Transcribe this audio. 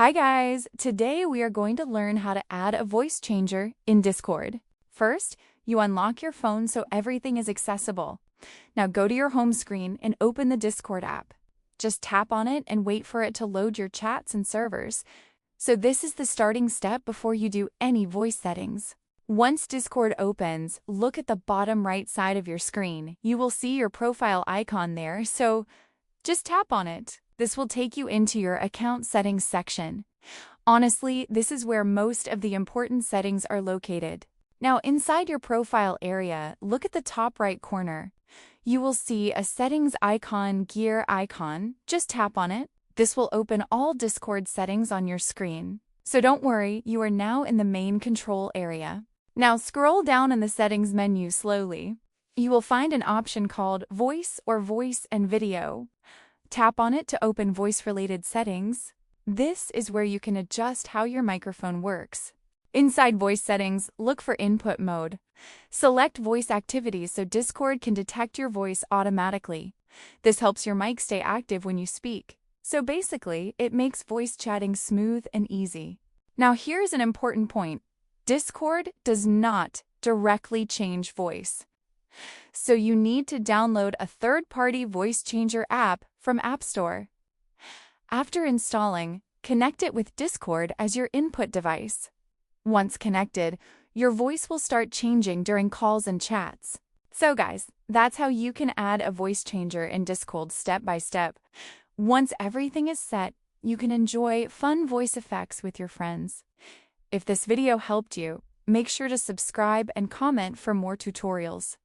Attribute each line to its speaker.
Speaker 1: Hi guys! Today we are going to learn how to add a voice changer in Discord. First, you unlock your phone so everything is accessible. Now go to your home screen and open the Discord app. Just tap on it and wait for it to load your chats and servers. So this is the starting step before you do any voice settings. Once Discord opens, look at the bottom right side of your screen. You will see your profile icon there, so just tap on it. This will take you into your account settings section. Honestly, this is where most of the important settings are located. Now, inside your profile area, look at the top right corner. You will see a settings icon, gear icon. Just tap on it. This will open all Discord settings on your screen. So don't worry, you are now in the main control area. Now scroll down in the settings menu slowly. You will find an option called Voice or Voice and Video. Tap on it to open voice-related settings. This is where you can adjust how your microphone works. Inside voice settings, look for input mode. Select voice activity so Discord can detect your voice automatically. This helps your mic stay active when you speak. So basically, it makes voice chatting smooth and easy. Now here's an important point. Discord does not directly change voice. So you need to download a third-party voice changer app from App Store. After installing, connect it with Discord as your input device. Once connected, your voice will start changing during calls and chats. So guys, that's how you can add a voice changer in Discord step by step. Once everything is set, you can enjoy fun voice effects with your friends. If this video helped you, make sure to subscribe and comment for more tutorials.